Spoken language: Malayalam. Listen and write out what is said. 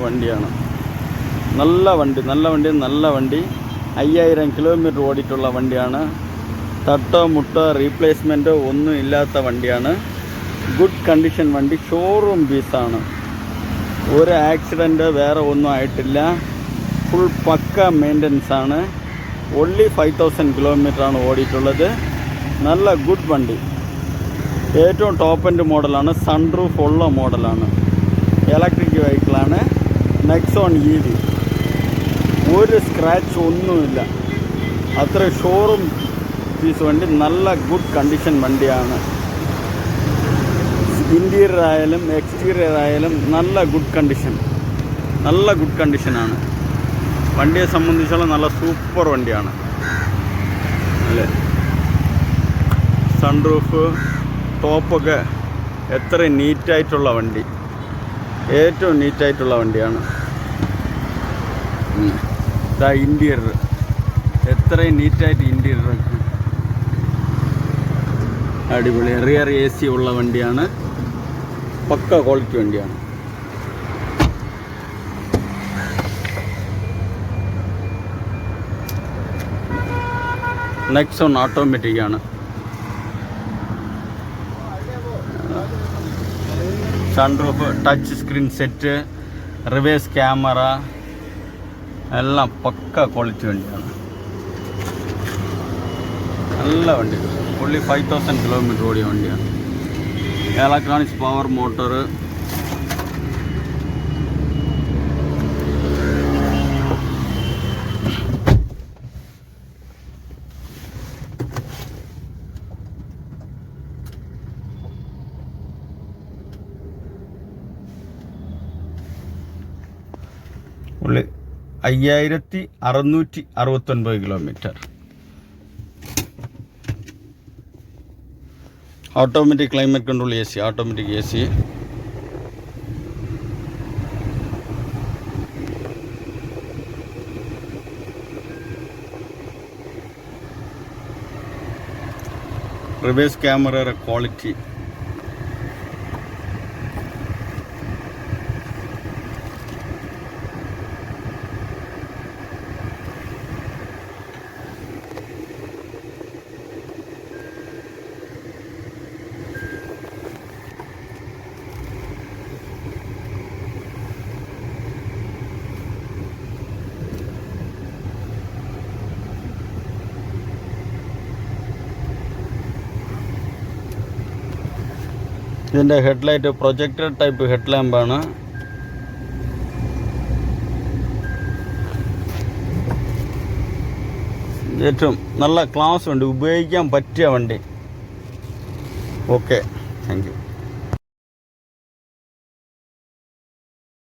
വണ്ടിയാണ്. നല്ല വണ്ടി 5000 കിലോമീറ്റർ ഓടിയിട്ടുള്ള വണ്ടിയാണ്. തട്ടോ മുട്ടോ റീപ്ലേസ്മെൻറ്റോ ഒന്നും ഇല്ലാത്ത വണ്ടിയാണ്. ഗുഡ് കണ്ടീഷൻ വണ്ടി, ഷോറൂം പീസാണ്. ഒരു ആക്സിഡൻറ്റ് വേറെ ഒന്നും ആയിട്ടില്ല. ഫുൾ പക്ക മെയിൻ്റനൻസ് ആണ്. ഓൺലി 5000 കിലോമീറ്ററാണ് ഓടിയിട്ടുള്ളത്. നല്ല ഗുഡ് വണ്ടി, ഏറ്റവും ടോപ്പ് എൻഡ് മോഡലാണ്. സൺറൂഫ് ഉള്ള മോഡലാണ്. ഇലക്ട്രിക് വെഹിക്കിളാണ്. Nexon EV. ഒരു സ്ക്രാച്ച് ഒന്നുമില്ല. അത്ര ഷോറൂം പീസ് വണ്ടി. നല്ല ഗുഡ് കണ്ടീഷൻ വണ്ടിയാണ്. ഇൻറ്റീരിയർ ആയാലും എക്സ്റ്റീരിയർ ആയാലും നല്ല ഗുഡ് കണ്ടീഷനാണ്. വണ്ടിയെ സംബന്ധിച്ചോളം നല്ല സൂപ്പർ വണ്ടിയാണ് അല്ലേ. സൺറൂഫ് ടോപ്പൊക്കെ എത്ര നീറ്റായിട്ടുള്ള വണ്ടി, ഏറ്റവും നീറ്റായിട്ടുള്ള വണ്ടിയാണ്. ഇൻറ്റീരിയർ എത്രയും നീറ്റായിട്ട് ഇൻറ്റീരിയർ അടിപൊളി. റിയർ AC ഉള്ള വണ്ടിയാണ്. പക്ക ക്വാളിറ്റി വണ്ടിയാണ്. നെക്സോൺ ഓട്ടോമാറ്റിക്കാണ്. Sunroof, touch screen set, reverse camera എല്ലാം പക്ക ക്വാളിറ്റി വണ്ടിയാണ്. നല്ല വണ്ടി. ഫുള്ളി 5000 കിലോമീറ്റർ ഓടിയ വണ്ടിയാണ്. Electronics power motor. ഉള്ളിൽ 5669 kilometre. Automatic climate control AC, automatic AC. Reverse ക്യാമറയുടെ ക്വാളിറ്റി ഇതിൻ്റെ ഹെഡ്ലൈറ്റ് പ്രൊജക്ടർ ടൈപ്പ് ഹെഡ് ലാമ്പാണ്. ഏറ്റവും നല്ല ക്ലാസ് വണ്ടി, ഉപയോഗിക്കാൻ പറ്റിയ വണ്ടി. Okay, thank you.